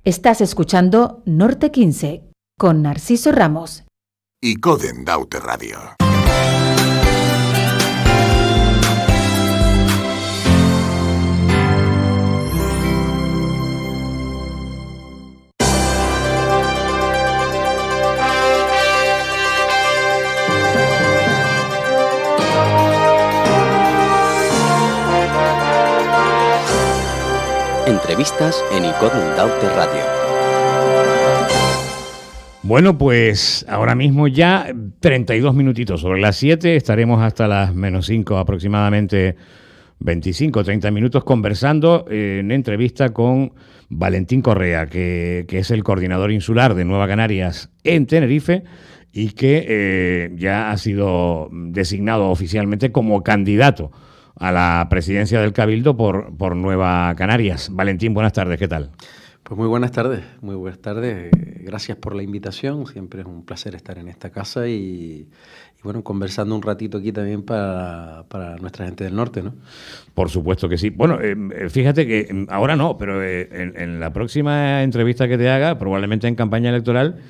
Estás escuchando Norte 15 con Narciso Ramos y Coden Daute Radio. Entrevistas en Icoden Daute Radio. Bueno, pues ahora mismo ya 32 minutitos sobre las 7, estaremos hasta las menos 5 aproximadamente, 25 o 30 minutos conversando en entrevista con Valentín Correa, que es el coordinador insular de Nueva Canarias en Tenerife y que ya ha sido designado oficialmente como candidato a la presidencia del Cabildo por Nueva Canarias. Valentín, buenas tardes, ¿qué tal? Pues muy buenas tardes. Gracias por la invitación, siempre es un placer estar en esta casa y bueno, conversando un ratito aquí también para nuestra gente del norte, ¿no? Por supuesto que sí. Bueno, fíjate que ahora no, pero en la próxima entrevista que te haga, probablemente en campaña electoral,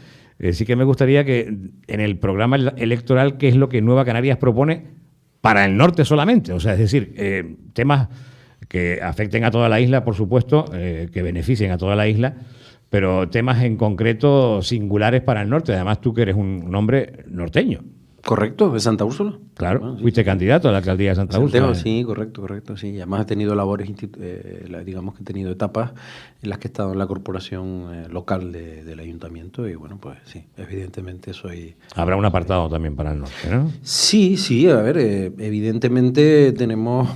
sí que me gustaría que en el programa electoral, ¿qué es lo que Nueva Canarias propone para el norte solamente? O sea, es decir, temas que afecten a toda la isla, por supuesto, que beneficien a toda la isla, pero temas en concreto singulares para el norte. Además, tú que eres un hombre norteño. Correcto, de Santa Úrsula. Claro, bueno, sí, fuiste candidato a la alcaldía de Santa Úrsula. Sí, correcto, sí. Además he tenido labores, digamos que he tenido etapas en las que he estado en la corporación local del ayuntamiento y bueno, pues sí, evidentemente soy... Habrá un apartado también para el norte, ¿no? Sí, a ver, evidentemente tenemos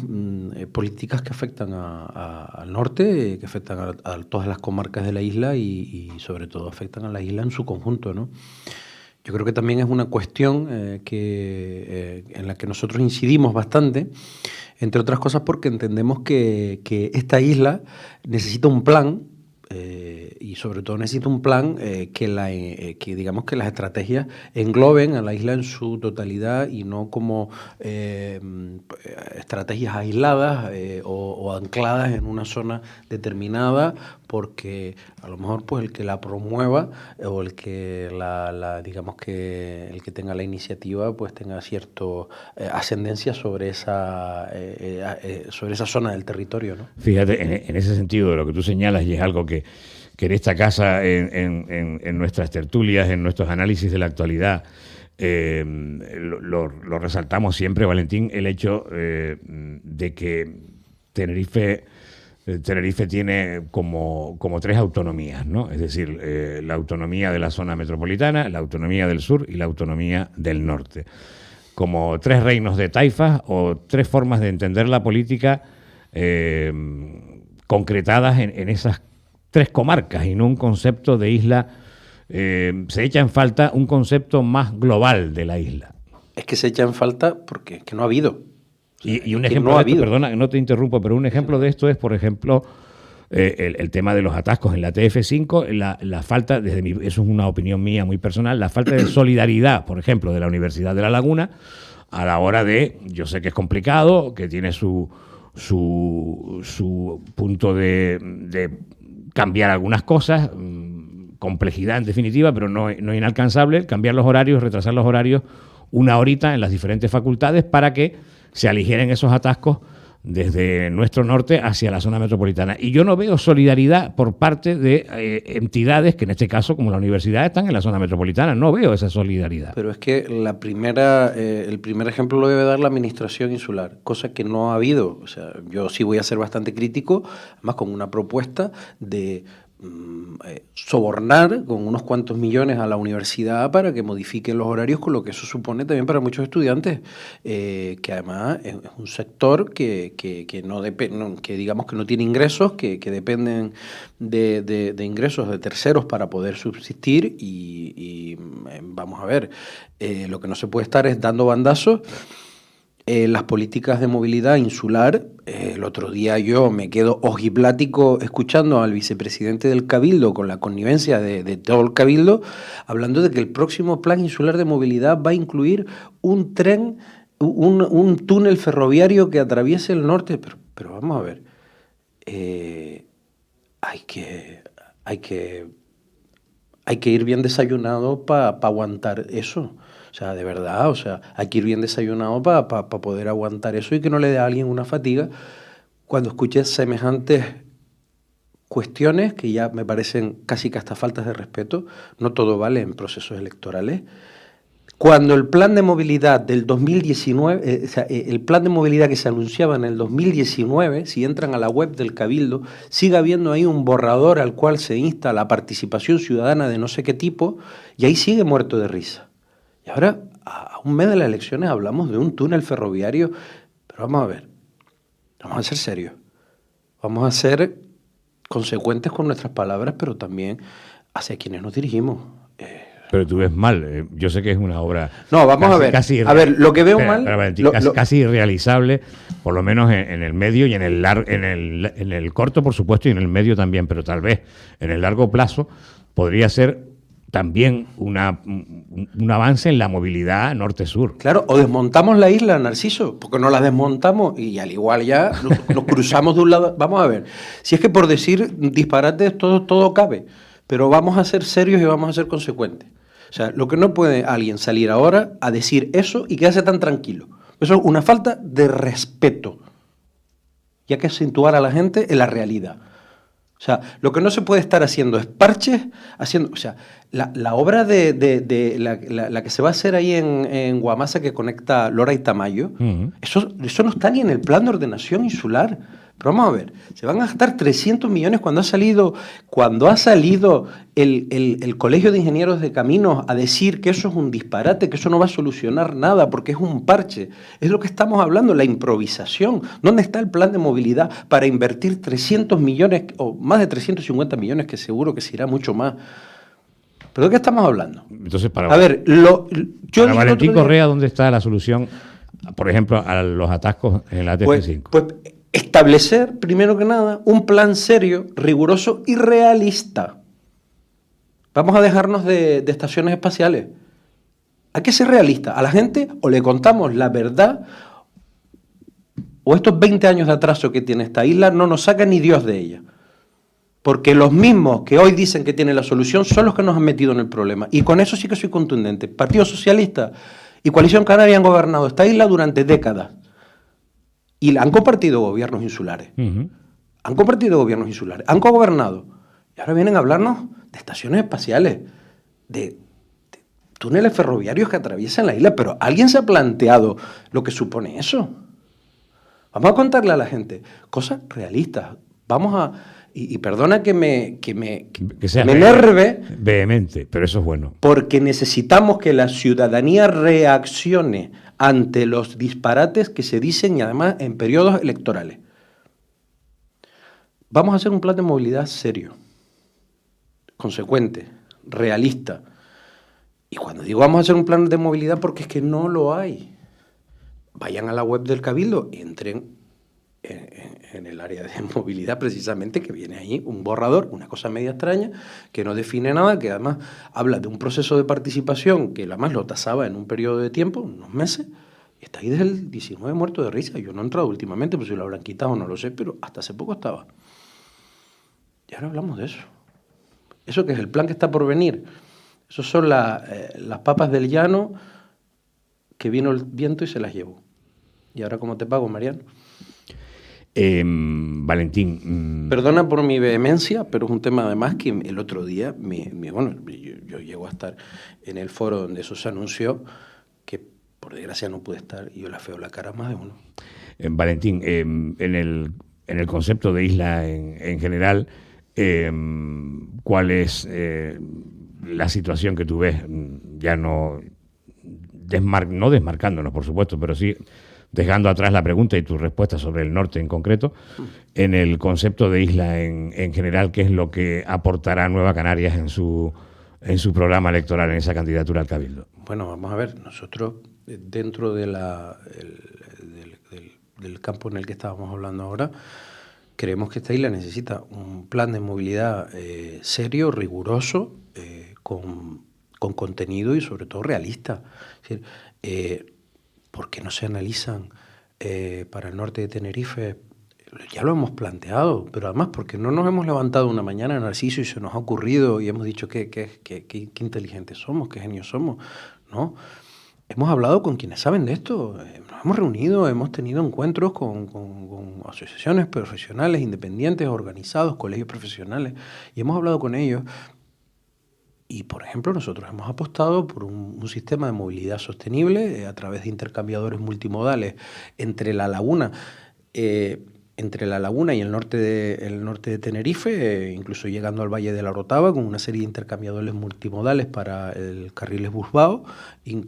políticas que afectan al norte, que afectan a todas las comarcas de la isla y sobre todo afectan a la isla en su conjunto, ¿no? Yo creo que también es una cuestión en la que nosotros incidimos bastante, entre otras cosas porque entendemos que esta isla necesita un plan y sobre todo necesita un plan que digamos que las estrategias engloben a la isla en su totalidad y no como estrategias aisladas o ancladas en una zona determinada, porque a lo mejor pues el que la promueva o el que digamos que el que tenga la iniciativa pues tenga cierto ascendencia sobre esa zona del territorio, ¿no? Fíjate, en ese sentido de lo que tú señalas, y es algo que en esta casa, en nuestras tertulias, en nuestros análisis de la actualidad, lo resaltamos siempre, Valentín, el hecho de que Tenerife tiene como tres autonomías, ¿no? Es decir, la autonomía de la zona metropolitana, la autonomía del sur y la autonomía del norte. Como tres reinos de taifas o tres formas de entender la política concretadas en esas tres comarcas y no un concepto de isla. Se echa en falta un concepto más global de la isla. Es que se echa en falta porque es que no ha habido. Y un ejemplo de esto, perdona, no te interrumpo, pero un ejemplo de esto es, por ejemplo, el tema de los atascos en la TF5, la falta, eso es una opinión mía muy personal, la falta de solidaridad, por ejemplo, de la Universidad de La Laguna a la hora de, yo sé que es complicado, que tiene su punto de cambiar algunas cosas, complejidad en definitiva, pero no inalcanzable, cambiar los horarios, retrasar los horarios una horita en las diferentes facultades para que se aligeren esos atascos desde nuestro norte hacia la zona metropolitana. Y yo no veo solidaridad por parte de entidades que en este caso, como la universidad, están en la zona metropolitana. No veo esa solidaridad. Pero es que el primer ejemplo lo debe dar la administración insular, cosa que no ha habido. O sea, yo sí voy a ser bastante crítico, además con una propuesta de sobornar con unos cuantos millones a la universidad para que modifiquen los horarios, con lo que eso supone también para muchos estudiantes, que además es un sector que digamos que no tiene ingresos, que dependen de ingresos de terceros para poder subsistir y vamos a ver, lo que no se puede estar es dando bandazos. Las políticas de movilidad insular, el otro día yo me quedo ojiplático escuchando al vicepresidente del Cabildo con la connivencia de todo el Cabildo, hablando de que el próximo plan insular de movilidad va a incluir un tren, un túnel ferroviario que atraviese el norte. Pero vamos a ver, hay hay que ir bien desayunado para aguantar eso. O sea, de verdad, o sea, hay que ir bien desayunado para poder aguantar eso y que no le dé a alguien una fatiga cuando escuches semejantes cuestiones que ya me parecen casi que hasta faltas de respeto. No todo vale en procesos electorales. Cuando el plan de movilidad del 2019, el plan de movilidad que se anunciaba en el 2019, si entran a la web del Cabildo, sigue habiendo ahí un borrador al cual se insta la participación ciudadana de no sé qué tipo, y ahí sigue muerto de risa. Y ahora, a un mes de las elecciones, hablamos de un túnel ferroviario, pero vamos a ver, vamos a ser serios, vamos a ser consecuentes con nuestras palabras, pero también hacia quienes nos dirigimos. Pero tú ves mal. Yo sé que es una obra. No, vamos a ver. A ver, lo que veo mal. Valentín, casi irrealizable, por lo menos en el medio y en el corto, por supuesto, y en el medio también, pero tal vez en el largo plazo podría ser también un avance en la movilidad norte-sur. Claro, o desmontamos la isla, Narciso, porque no la desmontamos y al igual ya nos cruzamos de un lado. Vamos a ver, si es que por decir disparates todo cabe, pero vamos a ser serios y vamos a ser consecuentes. O sea, lo que no puede alguien salir ahora a decir eso y quedarse tan tranquilo. Eso es una falta de respeto. Y hay que situar a la gente en la realidad. O sea, lo que no se puede estar haciendo es parches, o sea, la obra la que se va a hacer ahí en Guamasa que conecta Lora y Tamayo, eso no está ni en el plan de ordenación insular. Pero vamos a ver, se van a gastar 300 millones cuando ha salido el Colegio de Ingenieros de Caminos a decir que eso es un disparate, que eso no va a solucionar nada porque es un parche. Es lo que estamos hablando, la improvisación. ¿Dónde está el plan de movilidad para invertir 300 millones o más de 350 millones, que seguro que se irá mucho más? ¿Pero de qué estamos hablando? Entonces, para Valentín Correa, ¿dónde está la solución, por ejemplo, a los atascos en la TF5? Pues establecer, primero que nada, un plan serio, riguroso y realista. Vamos a dejarnos de estaciones espaciales. Hay que ser realista. A la gente o le contamos la verdad o estos 20 años de atraso que tiene esta isla no nos saca ni Dios de ella. Porque los mismos que hoy dicen que tienen la solución son los que nos han metido en el problema. Y con eso sí que soy contundente. Partido Socialista y Coalición Canaria han gobernado esta isla durante décadas. Y han compartido gobiernos insulares. Han compartido gobiernos insulares. Han cogobernado. Y ahora vienen a hablarnos de estaciones espaciales, de túneles ferroviarios que atraviesan la isla. Pero ¿alguien se ha planteado lo que supone eso? Vamos a contarle a la gente cosas realistas. Vamos a... Y perdona que me enerve. Vehemente, pero eso es bueno. Porque necesitamos que la ciudadanía reaccione ante los disparates que se dicen y además en periodos electorales. Vamos a hacer un plan de movilidad serio, consecuente, realista. Y cuando digo vamos a hacer un plan de movilidad, porque es que no lo hay. Vayan a la web del Cabildo, entren en el área de movilidad precisamente, que viene ahí un borrador, una cosa media extraña, que no define nada, que además habla de un proceso de participación que además lo tasaba en un periodo de tiempo, unos meses, y está ahí desde el 19 muerto de risa. Yo no he entrado últimamente, pues si lo habrán quitado no lo sé, pero hasta hace poco estaba. Y ahora hablamos de eso. Eso que es el plan que está por venir. Esos son las papas del llano que vino el viento y se las llevó. ¿Y ahora cómo te pago, Mariano? Valentín. Perdona por mi vehemencia, pero es un tema además que el otro día, yo llego a estar en el foro donde eso se anunció, que por desgracia no pude estar y yo la feo la cara a más de uno. Valentín, en el concepto de isla en general, ¿cuál es la situación que tú ves? Ya no desmarcándonos, por supuesto, pero sí dejando atrás la pregunta y tu respuesta sobre el norte en concreto, en el concepto de isla en general, ¿qué es lo que aportará Nueva Canarias en su programa electoral, en esa candidatura al Cabildo? Bueno, vamos a ver, nosotros dentro de del campo en el que estábamos hablando ahora, creemos que esta isla necesita un plan de movilidad serio, riguroso, con contenido y sobre todo realista. Es decir, ¿por qué no se analizan para el norte de Tenerife Ya lo hemos planteado, pero además porque no nos hemos levantado una mañana, Narciso, y se nos ha ocurrido y hemos dicho qué inteligentes somos, qué genios somos, ¿no? Hemos hablado con quienes saben de esto, nos hemos reunido, hemos tenido encuentros con asociaciones profesionales, independientes, organizados, colegios profesionales, y hemos hablado con ellos. Y, por ejemplo, nosotros hemos apostado por un sistema de movilidad sostenible a través de intercambiadores multimodales entre la laguna y el norte de Tenerife, incluso llegando al Valle de la Orotava, con una serie de intercambiadores multimodales para el carriles Busbao,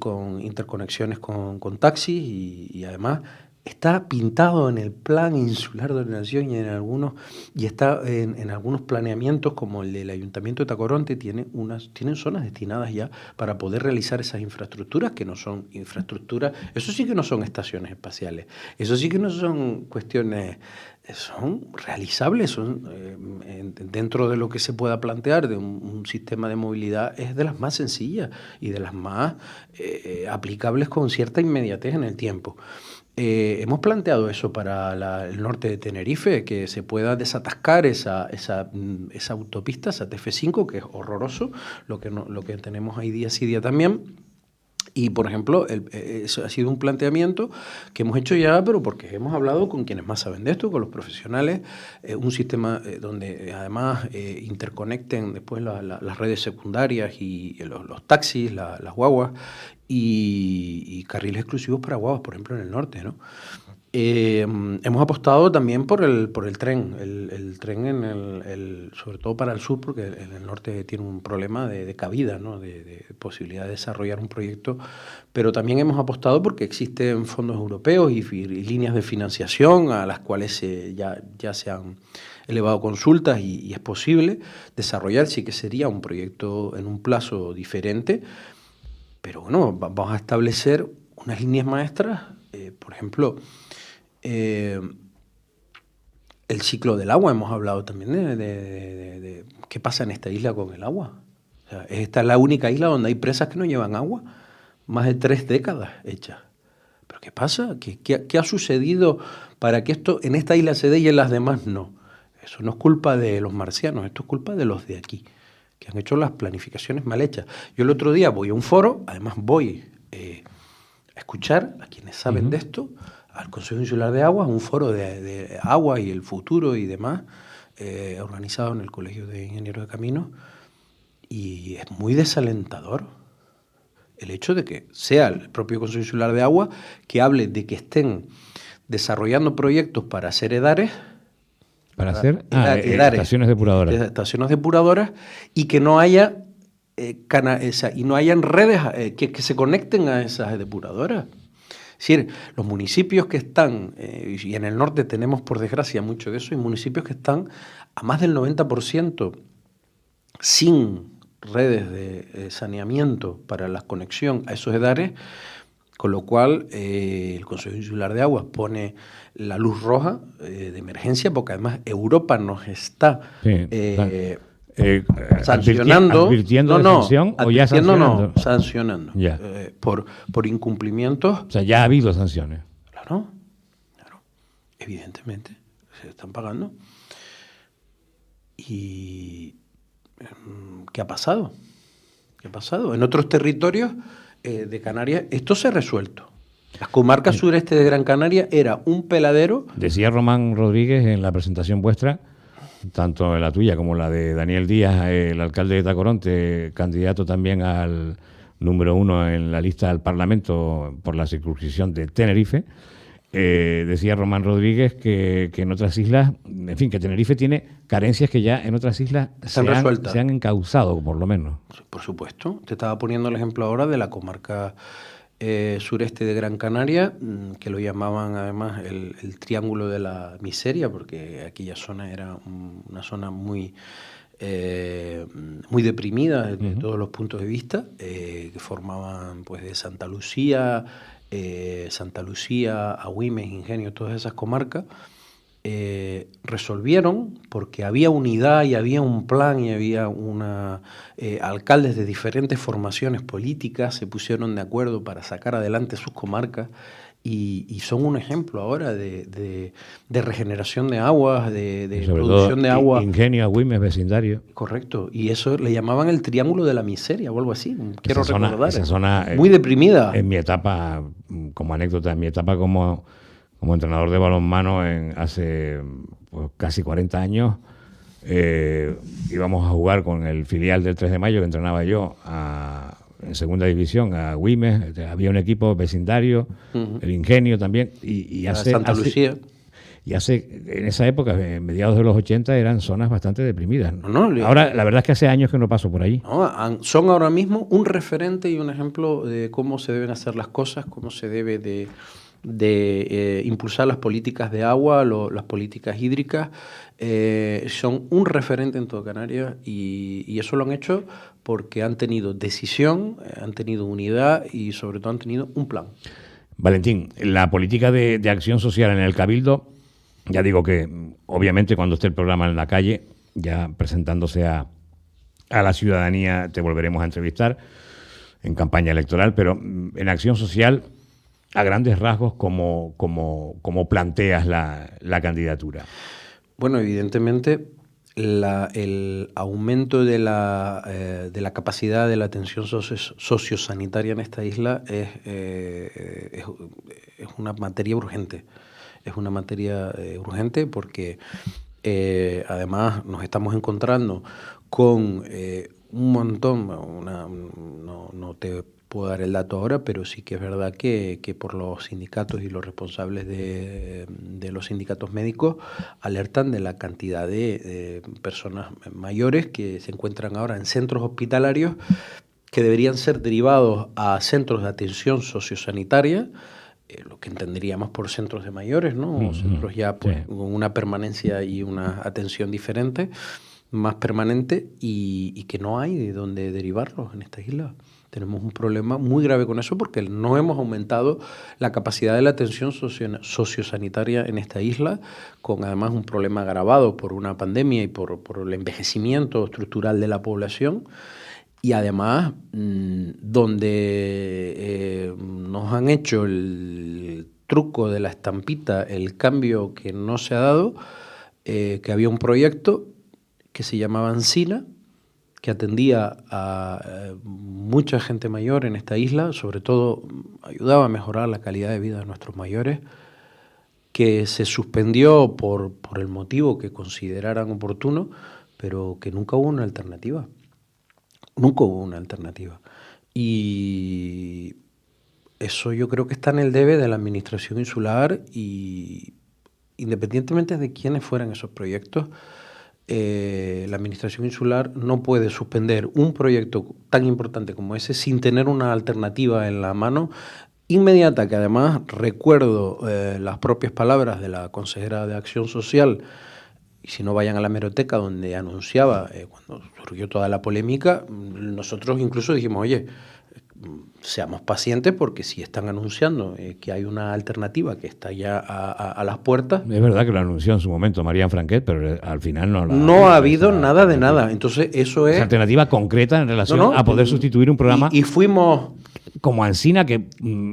con interconexiones con taxis y además está pintado en el Plan Insular de Ordenación y está en algunos planeamientos, como el del Ayuntamiento de Tacoronte, tienen zonas destinadas ya para poder realizar esas infraestructuras, que no son infraestructuras, eso sí que no son estaciones espaciales, eso sí que no son cuestiones, son realizables, son dentro de lo que se pueda plantear de un sistema de movilidad, es de las más sencillas y de las más aplicables con cierta inmediatez en el tiempo. Hemos planteado eso para el norte de Tenerife, que se pueda desatascar esa autopista, esa TF5, que es horroroso, lo que tenemos ahí día sí día también. Y, por ejemplo, eso ha sido un planteamiento que hemos hecho ya, pero porque hemos hablado con quienes más saben de esto, con los profesionales, un sistema donde además interconecten después las redes secundarias y los taxis, las guaguas, y carriles exclusivos para guaguas, por ejemplo, en el norte, ¿no? Hemos apostado también por el tren, el tren sobre todo para el sur, porque en el norte tiene un problema de cabida, ¿no? de posibilidad de desarrollar un proyecto, pero también hemos apostado porque existen fondos europeos y líneas de financiación a las cuales ya se han elevado consultas y es posible desarrollar, sí que sería un proyecto en un plazo diferente, pero bueno, vamos a establecer unas líneas maestras, por ejemplo, el ciclo del agua. Hemos hablado también de qué pasa en esta isla con el agua. O sea, esta es la única isla donde hay presas que no llevan agua, más de 3 décadas hechas. ¿Pero qué pasa? ¿Qué ha sucedido para que esto en esta isla se dé y en las demás no? Eso no es culpa de los marcianos, esto es culpa de los de aquí, que han hecho las planificaciones mal hechas. Yo el otro día voy a un foro, además voy a escuchar a quienes saben de esto, al Consejo Insular de Aguas, un foro de agua y el futuro y demás, organizado en el Colegio de Ingenieros de Caminos, y es muy desalentador el hecho de que sea el propio Consejo Insular de Agua que hable de que estén desarrollando proyectos para hacer EDARES, estaciones depuradoras. Estaciones depuradoras, y que no haya y no hayan redes que se conecten a esas depuradoras. Es decir, los municipios que están, y en el norte tenemos por desgracia mucho de eso, hay municipios que están a más del 90% sin redes de saneamiento para la conexión a esos EDARES, con lo cual el Consejo Insular de Aguas pone la luz roja de emergencia, porque además Europa nos está sancionando, advirtiendo de sanción, o ya sancionando. Sancionando por incumplimientos. O sea, ya ha habido sanciones. Claro, evidentemente se están pagando. ¿Y qué ha pasado? En otros territorios de Canarias esto se ha resuelto. Las comarcas sureste de Gran Canaria era un peladero. Decía Román Rodríguez en la presentación vuestra, tanto la tuya como la de Daniel Díaz, el alcalde de Tacoronte, candidato también al número 1 en la lista del Parlamento por la circunscripción de Tenerife, decía Román Rodríguez que en otras islas, en fin, que Tenerife tiene carencias que ya en otras islas se han encauzado, por lo menos. Por supuesto. Te estaba poniendo el ejemplo ahora de la comarca sureste de Gran Canaria, que lo llamaban además el Triángulo de la Miseria, porque aquella zona era una zona muy deprimida desde todos los puntos de vista, que formaban pues de Santa Lucía, Agüimes, Ingenio, todas esas comarcas. Resolvieron porque había unidad y había un plan y había alcaldes de diferentes formaciones políticas se pusieron de acuerdo para sacar adelante sus comarcas y son un ejemplo ahora de regeneración de aguas, de Y sobre producción todo, de agua. Ingenio, Agüimes, vecindario. Correcto, y eso le llamaban el triángulo de la miseria o algo así, quiero Esa zona- recordar. esa zona, muy deprimida. En mi etapa, como anécdota, en mi etapa como entrenador de balonmano hace pues, casi 40 años, íbamos a jugar con el filial del 3 de Mayo que entrenaba yo en segunda división, a Güimes. Había un equipo vecindario, el Ingenio también, y A Santa Lucía. Y en esa época, en mediados de los 80, eran zonas bastante deprimidas. No, Ahora, la verdad es que hace años que no paso por allí. No, son ahora mismo un referente y un ejemplo de cómo se deben hacer las cosas, cómo se debe de impulsar las políticas de agua, las políticas hídricas. Son un referente en toda Canarias y eso lo han hecho porque han tenido decisión, han tenido unidad y sobre todo han tenido un plan. Valentín, la política de acción social en el Cabildo, ya digo que obviamente cuando esté el programa en la calle, ya presentándose a la ciudadanía, te volveremos a entrevistar en campaña electoral, pero en acción social, a grandes rasgos, ¿cómo planteas la candidatura? Bueno, evidentemente el aumento de la capacidad de la atención sociosanitaria en esta isla es una materia urgente. Es una materia urgente porque además nos estamos encontrando con un montón, no te puedo dar el dato ahora, pero sí que es verdad que por los sindicatos y los responsables de los sindicatos médicos alertan de la cantidad de personas mayores que se encuentran ahora en centros hospitalarios que deberían ser derivados a centros de atención sociosanitaria, lo que entenderíamos por centros de mayores, ¿no? Centros ya pues, sí, con una permanencia y una atención diferente, más permanente, y que no hay de dónde derivarlos en esta isla. Tenemos un problema muy grave con eso porque no hemos aumentado la capacidad de la atención sociosanitaria en esta isla, con además un problema agravado por una pandemia y por el envejecimiento estructural de la población. Y además, donde nos han hecho el truco de la estampita, el cambio que no se ha dado, que había un proyecto que se llamaba Ancina, que atendía a mucha gente mayor en esta isla, sobre todo ayudaba a mejorar la calidad de vida de nuestros mayores, que se suspendió por el motivo que consideraran oportuno, pero que nunca hubo una alternativa. Nunca hubo una alternativa. Y eso yo creo que está en el debe de la administración insular y independientemente de quiénes fueran esos proyectos, la administración insular no puede suspender un proyecto tan importante como ese sin tener una alternativa en la mano inmediata, que además recuerdo las propias palabras de la consejera de Acción Social, y si no vayan a la hemeroteca donde anunciaba, cuando surgió toda la polémica, nosotros incluso dijimos, oye, seamos pacientes porque si están anunciando que hay una alternativa que está ya a las puertas. Es verdad que lo anunció en su momento Marian Franquet, pero al final no ha habido nada de nada. Entonces eso es... Esa alternativa concreta en relación a poder sustituir un programa y fuimos... como Ancina, que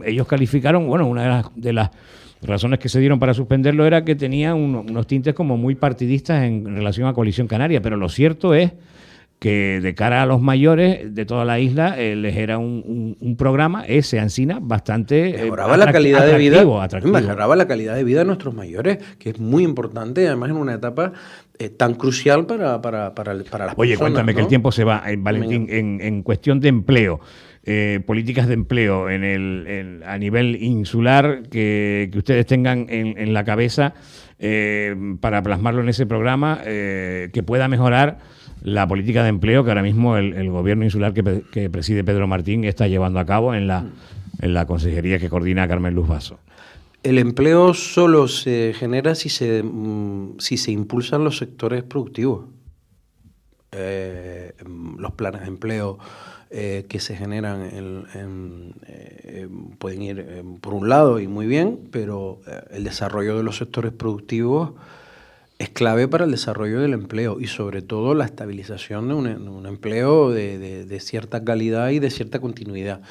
ellos calificaron, bueno, una de las razones que se dieron para suspenderlo era que tenía unos tintes como muy partidistas en relación a Coalición Canaria, pero lo cierto es que de cara a los mayores de toda la isla les era un programa, ese Ancina, bastante mejoraba la calidad de vida, atractivo. Mejoraba la calidad de vida de nuestros mayores, que es muy importante, además en una etapa tan crucial para las personas. Oye, cuéntame, ¿no? Que el tiempo se va, Valentín, en cuestión de empleo, políticas de empleo a nivel insular que ustedes tengan en la cabeza para plasmarlo en ese programa, que pueda mejorar la política de empleo que ahora mismo el gobierno insular que preside Pedro Martín está llevando a cabo en la consejería que coordina Carmen Luz Basso. El empleo solo se genera si se impulsan los sectores productivos. Los planes de empleo que se generan pueden ir por un lado y muy bien, pero el desarrollo de los sectores productivos es clave para el desarrollo del empleo y sobre todo la estabilización de un empleo de cierta calidad y de cierta continuidad.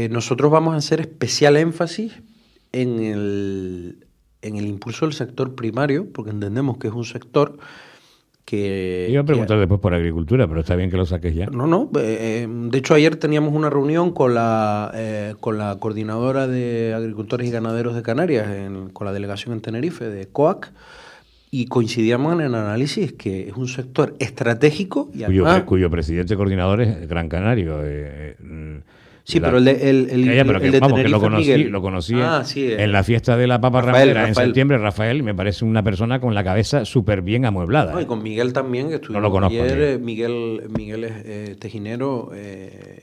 Nosotros vamos a hacer especial énfasis en el impulso del sector primario, porque entendemos que es un sector que... Iba a preguntar después por agricultura, pero está bien que lo saques ya. No. De hecho, ayer teníamos una reunión con la coordinadora de agricultores y ganaderos de Canarias, con la delegación en Tenerife de COAC, y coincidíamos en el análisis que es un sector estratégico y además... Cuyo presidente coordinador es Gran Canario. Sí, pero el de Tenerife, lo conocí sí, en la fiesta de la Papa Ramera en septiembre, Rafael, y me parece una persona con la cabeza súper bien amueblada. No, y con Miguel también, que estuvimos no lo conozco ayer. Miguel es tejinero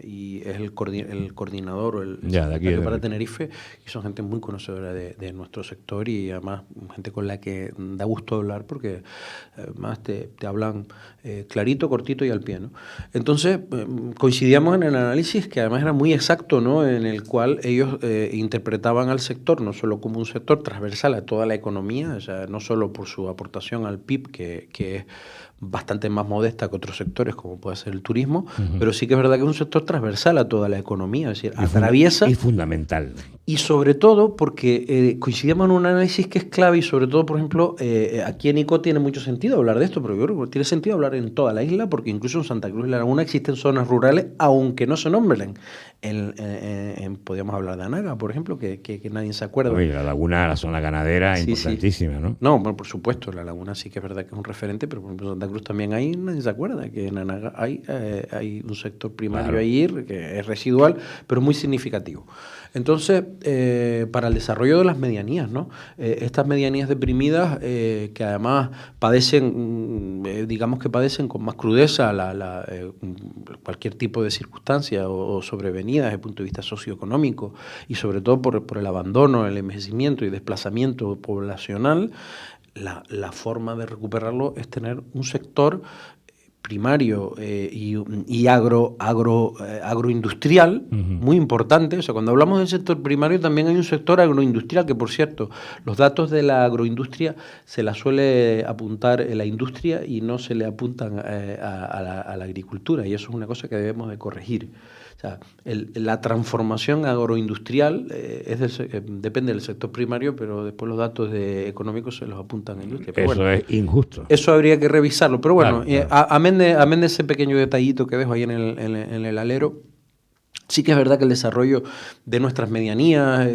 y es el coordinador o el secretario para Tenerife, y son gente muy conocedora de nuestro sector y además gente con la que da gusto hablar porque además te hablan clarito, cortito y al pie, ¿no? Entonces coincidíamos en el análisis que además era muy exacto, ¿no? En el cual ellos interpretaban al sector no solo como un sector transversal a toda la economía, o sea, no solo por su aportación al PIB, que es bastante más modesta que otros sectores, como puede ser el turismo, pero sí que es verdad que es un sector transversal a toda la economía, es decir, atraviesa... Y fundamental. Y sobre todo porque coincidimos en un análisis que es clave y sobre todo, por ejemplo, aquí en ICO tiene mucho sentido hablar de esto, pero yo creo que tiene sentido hablar en toda la isla, porque incluso en Santa Cruz de la Laguna existen zonas rurales, aunque no se nombren. Podríamos hablar de Anaga, por ejemplo, que nadie se acuerda. Oye, la laguna, la zona ganadera, importantísima, sí. ¿no? No, bueno, por supuesto, la laguna sí que es verdad que es un referente, pero por ejemplo en Santa Cruz también hay, nadie se acuerda, que en Anaga hay un sector primario ahí que es residual, pero muy significativo. Entonces, para el desarrollo de las medianías, ¿no? Estas medianías deprimidas que además padecen, digamos que padecen con más crudeza cualquier tipo de circunstancia o sobrevenida desde el punto de vista socioeconómico y sobre todo por el abandono, el envejecimiento y desplazamiento poblacional, la forma de recuperarlo es tener un sector primario y agroindustrial muy importante. O sea, cuando hablamos del sector primario también hay un sector agroindustrial que, por cierto, los datos de la agroindustria se la suele apuntar la industria y no se le apuntan a la agricultura, y eso es una cosa que debemos de corregir. O sea, la transformación agroindustrial depende del sector primario, pero después los datos económicos se los apuntan a la industria. Pero eso es injusto. Eso habría que revisarlo. Pero bueno, claro. Amén de ese pequeño detallito que dejo ahí en el alero, sí que es verdad que el desarrollo de nuestras medianías,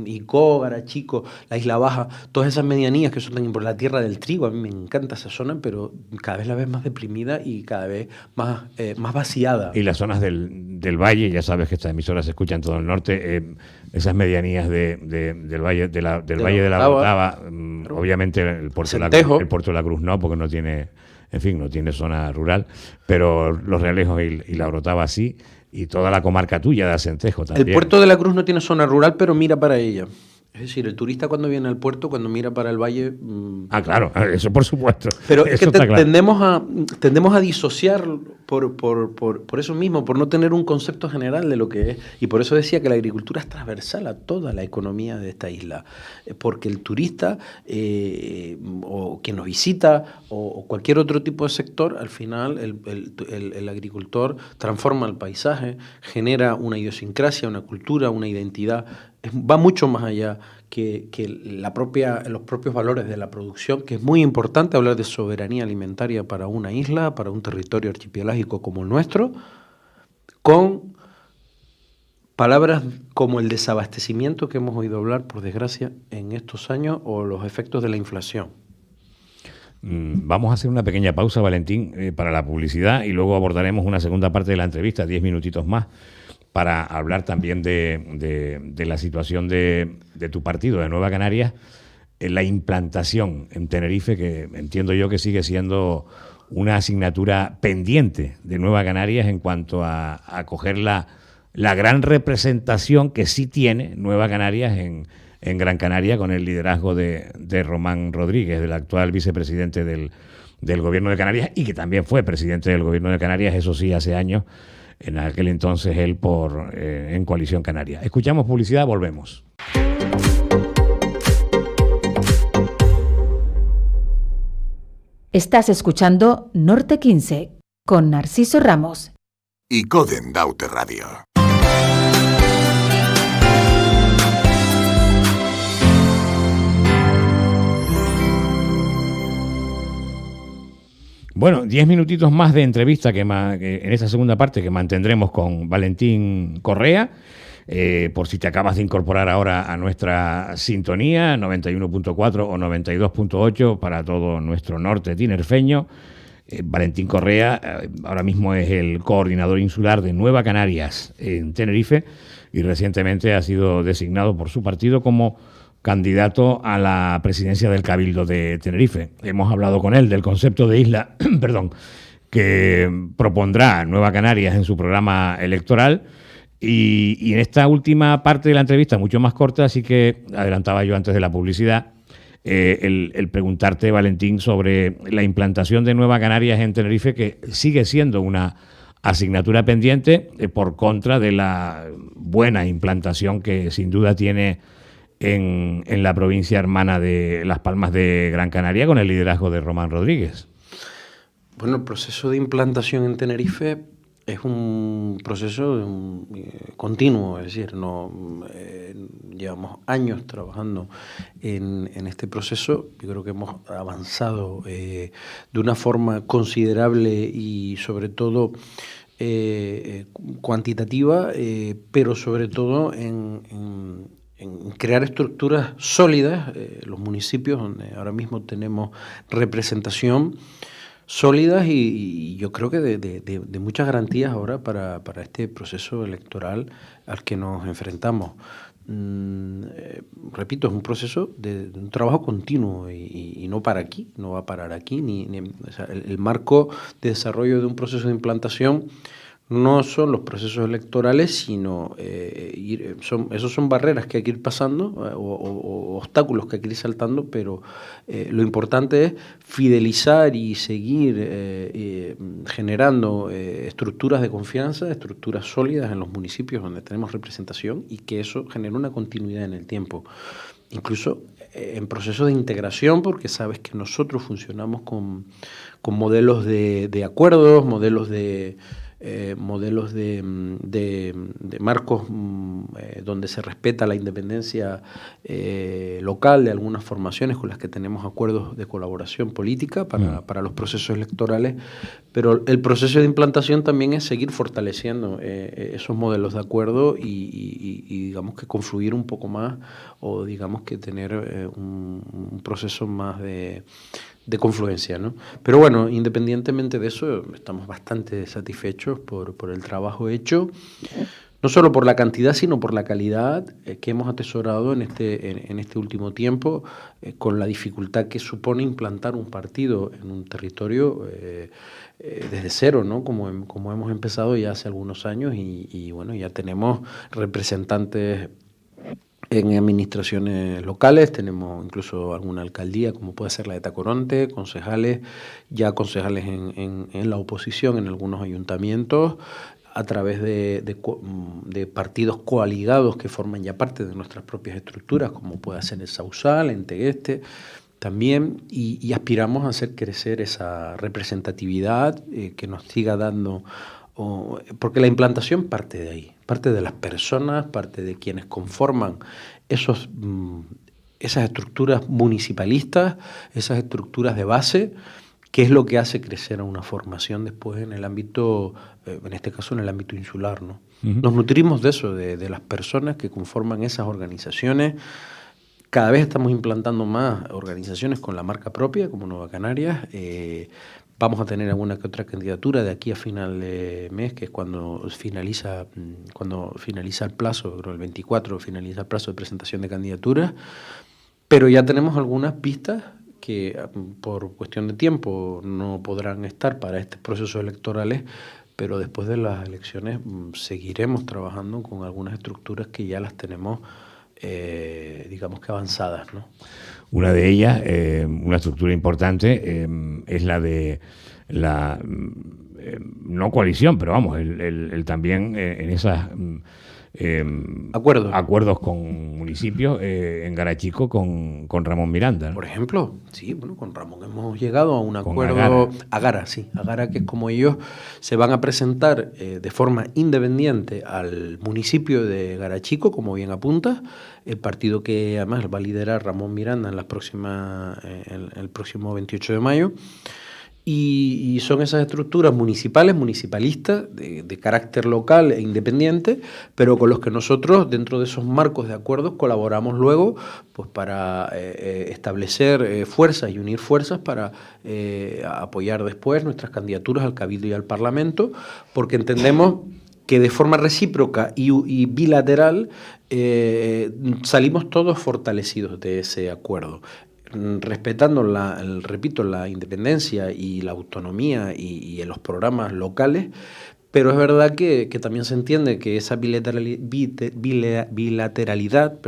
Icó, Garachico, la Isla Baja, todas esas medianías que son tan importantes, la Tierra del Trigo, a mí me encanta esa zona, pero cada vez la ves más deprimida y cada vez más vaciada. Y las zonas del valle, ya sabes que estas emisoras se escuchan en todo el norte, esas medianías del valle de la Orotava, claro. Obviamente el puerto de la Cruz no, porque no tiene, en fin, no tiene zona rural, pero Los Realejos y la Orotava sí. Y toda la comarca tuya de Acentejo también. El puerto de la Cruz no tiene zona rural, pero mira para ella. Es decir, el turista cuando viene al puerto, cuando mira para el valle... claro, eso por supuesto. Pero es que claro. tendemos a disociar por eso mismo, por no tener un concepto general de lo que es. Y por eso decía que la agricultura es transversal a toda la economía de esta isla. Porque el turista, o quien nos visita, o cualquier otro tipo de sector, al final el agricultor transforma el paisaje, genera una idiosincrasia, una cultura, una identidad. Va mucho más allá que los propios valores de la producción, que es muy importante hablar de soberanía alimentaria para una isla, para un territorio archipelágico como el nuestro, con palabras como el desabastecimiento que hemos oído hablar, por desgracia, en estos años, o los efectos de la inflación. Vamos a hacer una pequeña pausa, Valentín, para la publicidad, y luego abordaremos una segunda parte de la entrevista, 10 minutitos más, para hablar también de la situación de tu partido, de Nueva Canarias, en la implantación en Tenerife, que entiendo yo que sigue siendo una asignatura pendiente de Nueva Canarias en cuanto a acoger la gran representación que sí tiene Nueva Canarias en Gran Canaria, con el liderazgo de Román Rodríguez, del actual vicepresidente del Gobierno de Canarias, y que también fue presidente del Gobierno de Canarias, eso sí, hace años. En aquel entonces él en Coalición Canaria. Escuchamos publicidad, volvemos. Estás escuchando Norte 15 con Narciso Ramos y Coden Daute Radio. Bueno, 10 minutitos más de entrevista que en esta segunda parte que mantendremos con Valentín Correa. Por si te acabas de incorporar ahora a nuestra sintonía, 91.4 o 92.8 para todo nuestro norte tinerfeño. Valentín Correa ahora mismo es el coordinador insular de Nueva Canarias en Tenerife y recientemente ha sido designado por su partido como candidato a la presidencia del Cabildo de Tenerife. Hemos hablado con él del concepto de isla, perdón, que propondrá Nueva Canarias en su programa electoral. Y en esta última parte de la entrevista, mucho más corta, así que adelantaba yo antes de la publicidad, el preguntarte, Valentín, sobre la implantación de Nueva Canarias en Tenerife, que sigue siendo una asignatura pendiente por contra de la buena implantación que sin duda tiene en la provincia hermana de Las Palmas de Gran Canaria con el liderazgo de Román Rodríguez. Bueno, el proceso de implantación en Tenerife es un proceso continuo, es decir, llevamos años trabajando en este proceso. Yo creo que hemos avanzado de una forma considerable y sobre todo cuantitativa, pero sobre todo en crear estructuras sólidas, los municipios donde ahora mismo tenemos representación sólidas y yo creo que de muchas garantías ahora para este proceso electoral al que nos enfrentamos. Repito, es un proceso de un trabajo continuo y no para aquí, no va a parar aquí. O sea, el marco de desarrollo de un proceso de implantación no son los procesos electorales, sino esos son barreras que hay que ir pasando o obstáculos que hay que ir saltando, pero lo importante es fidelizar y seguir generando estructuras de confianza, estructuras sólidas en los municipios donde tenemos representación y que eso genere una continuidad en el tiempo. Incluso en procesos de integración, porque sabes que nosotros funcionamos con modelos de acuerdos, modelos de marcos donde se respeta la independencia local de algunas formaciones con las que tenemos acuerdos de colaboración política para los procesos electorales, pero el proceso de implantación también es seguir fortaleciendo esos modelos de acuerdo y digamos que confluir un poco más o digamos que tener un proceso más de confluencia, ¿no? Pero bueno, independientemente de eso, estamos bastante satisfechos por el trabajo hecho, no solo por la cantidad, sino por la calidad que hemos atesorado en este último tiempo, con la dificultad que supone implantar un partido en un territorio desde cero, ¿no? Como hemos empezado ya hace algunos años y bueno, ya tenemos representantes en administraciones locales, tenemos incluso alguna alcaldía, como puede ser la de Tacoronte, concejales en la oposición, en algunos ayuntamientos, a través de partidos coaligados que forman ya parte de nuestras propias estructuras, como puede ser el Sausal, en Tegueste, también, y aspiramos a hacer crecer esa representatividad que nos siga dando, porque la implantación parte de ahí, parte de las personas, parte de quienes conforman esas estructuras municipalistas, esas estructuras de base, que es lo que hace crecer a una formación después en el ámbito, en este caso en el ámbito insular, ¿no? Uh-huh. Nos nutrimos de eso, de las personas que conforman esas organizaciones. Cada vez estamos implantando más organizaciones con la marca propia, como Nueva Canarias. Vamos a tener alguna que otra candidatura de aquí a final de mes, que es cuando finaliza el plazo, creo el 24 finaliza el plazo de presentación de candidaturas, pero ya tenemos algunas pistas que por cuestión de tiempo no podrán estar para estos procesos electorales, pero después de las elecciones seguiremos trabajando con algunas estructuras que ya las tenemos, digamos que avanzadas, ¿no? Una de ellas, una estructura importante, es la de la no coalición, pero vamos, el también en esas acuerdos con municipios, en Garachico con Ramón Miranda, ¿no? Por ejemplo, sí, bueno, con Ramón hemos llegado a un acuerdo. Agara, que es como ellos se van a presentar de forma independiente al municipio de Garachico, como bien apunta, el partido que además va a liderar Ramón Miranda en el próximo 28 de mayo. Y son esas estructuras municipales, municipalistas, de carácter local e independiente, pero con los que nosotros, dentro de esos marcos de acuerdos, colaboramos luego pues para establecer fuerzas y unir fuerzas para apoyar después nuestras candidaturas al Cabildo y al Parlamento, porque entendemos que de forma recíproca y bilateral salimos todos fortalecidos de ese acuerdo, respetando repito, la independencia y la autonomía y en los programas locales, pero es verdad que también se entiende que esa bilateralidad,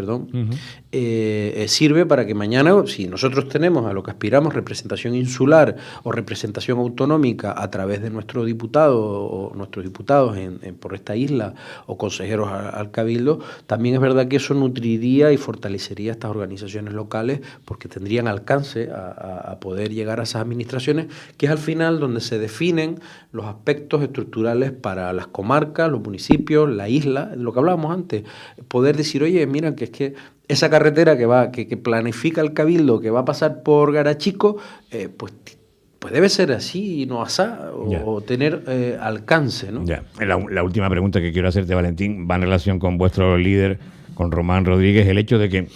sirve para que mañana, si nosotros tenemos a lo que aspiramos representación insular o representación autonómica a través de nuestro diputado o nuestros diputados por esta isla o consejeros al Cabildo, también es verdad que eso nutriría y fortalecería estas organizaciones locales porque tendrían alcance a poder llegar a esas administraciones, que es al final donde se definen los aspectos estructurales para las comarcas, los municipios, la isla, lo que hablábamos antes, poder decir, oye, mira, que es que esa carretera que planifica el Cabildo, que va a pasar por Garachico, pues debe ser así y no asá, o tener alcance, ¿no? Ya. La última pregunta que quiero hacerte, Valentín, va en relación con vuestro líder, con Román Rodríguez, el hecho de que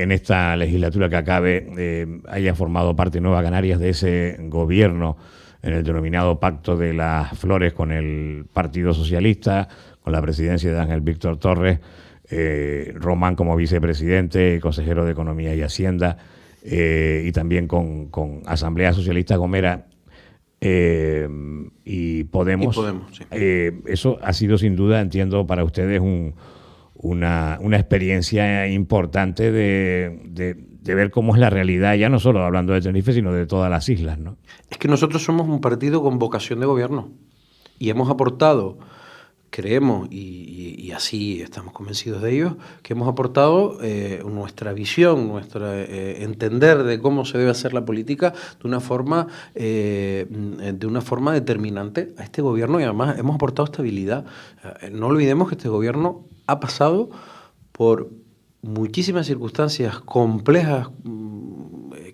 en esta legislatura que acabe haya formado parte Nueva Canarias de ese gobierno en el denominado Pacto de las Flores con el Partido Socialista, con la presidencia de Ángel Víctor Torres, Román como vicepresidente, consejero de Economía y Hacienda, y también con Asamblea Socialista Gomera y Podemos. Sí. Eso ha sido sin duda, entiendo, para ustedes una experiencia importante de ver cómo es la realidad, ya no solo hablando de Tenerife, sino de todas las islas, ¿no? Es que nosotros somos un partido con vocación de gobierno y hemos aportado, creemos, y así estamos convencidos de ello, que hemos aportado nuestra visión, nuestro entender de cómo se debe hacer la política de una forma determinante a este gobierno, y además hemos aportado estabilidad. No olvidemos que este gobierno ha pasado por muchísimas circunstancias complejas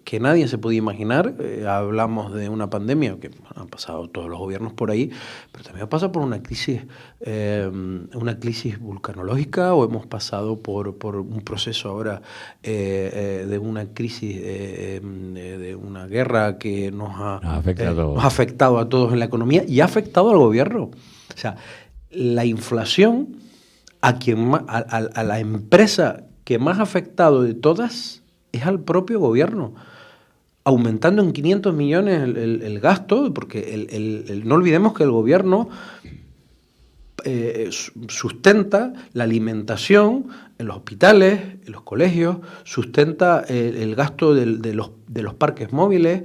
que nadie se podía imaginar. Hablamos de una pandemia que han pasado todos los gobiernos por ahí, pero también ha pasado por una crisis vulcanológica, o hemos pasado por un proceso ahora de una crisis, de una guerra que nos ha afectado a todos en la economía y ha afectado al gobierno. O sea, la inflación a la empresa que más ha afectado de todas es al propio gobierno, aumentando en 500 millones el gasto, porque no olvidemos que el gobierno sustenta la alimentación en los hospitales, en los colegios, sustenta el gasto de los parques móviles,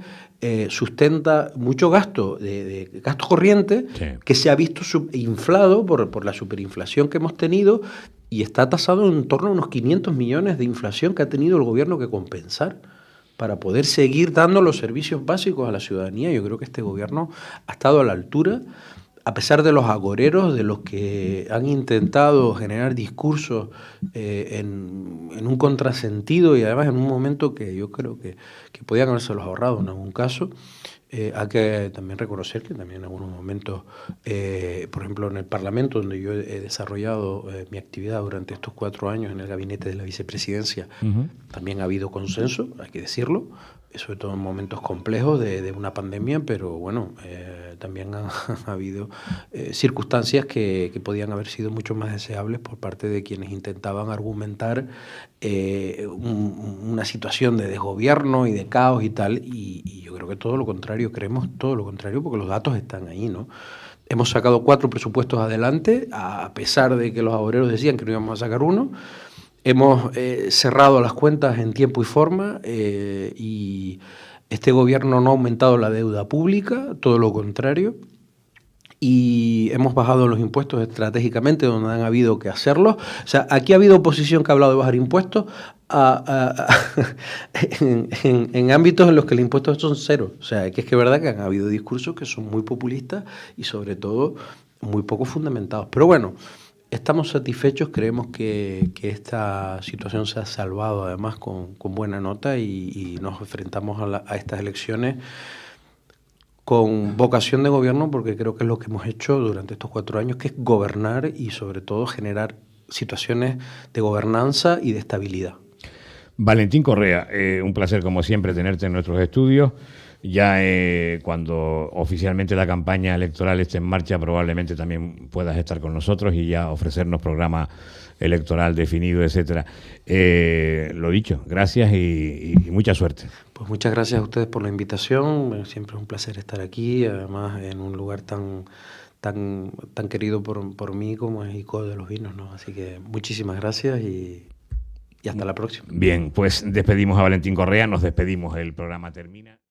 sustenta mucho gasto de gasto corriente, sí, que se ha visto inflado por la superinflación que hemos tenido, y está tasado en torno a unos 500 millones de inflación que ha tenido el gobierno que compensar para poder seguir dando los servicios básicos a la ciudadanía. Yo creo que este gobierno ha estado a la altura, a pesar de los agoreros, de los que han intentado generar discursos en un contrasentido, y además en un momento que yo creo que podían habérselos ahorrado en algún caso. Hay que también reconocer que también en algunos momentos, por ejemplo en el Parlamento, donde yo he desarrollado mi actividad durante estos 4 años en el gabinete de la vicepresidencia, también ha habido consenso, hay que decirlo, sobre todo en momentos complejos de una pandemia, pero bueno, también ha habido circunstancias que podían haber sido mucho más deseables por parte de quienes intentaban argumentar una situación de desgobierno y de caos y tal, y yo creo que todo lo contrario, creemos todo lo contrario, porque los datos están ahí, ¿no? Hemos sacado 4 presupuestos adelante, a pesar de que los agoreros decían que no íbamos a sacar uno. Hemos cerrado las cuentas en tiempo y forma, y este gobierno no ha aumentado la deuda pública, todo lo contrario, y hemos bajado los impuestos estratégicamente donde han habido que hacerlo. O sea, aquí ha habido oposición que ha hablado de bajar impuestos en ámbitos en los que los impuestos son cero. O sea, que es verdad que han habido discursos que son muy populistas y sobre todo muy poco fundamentados. Pero bueno, estamos satisfechos, creemos que esta situación se ha salvado además con buena nota, y nos enfrentamos a estas elecciones con vocación de gobierno, porque creo que es lo que hemos hecho durante estos 4 años, que es gobernar y sobre todo generar situaciones de gobernanza y de estabilidad. Valentín Correa, un placer como siempre tenerte en nuestros estudios. Ya cuando oficialmente la campaña electoral esté en marcha, probablemente también puedas estar con nosotros y ya ofrecernos programa electoral definido, etcétera. Lo dicho, gracias y mucha suerte. Pues muchas gracias a ustedes por la invitación. Siempre es un placer estar aquí, además en un lugar tan querido por mí como es Icod de los Vinos, ¿no? Así que muchísimas gracias y hasta la próxima. Bien, pues despedimos a Valentín Correa, nos despedimos, el programa termina.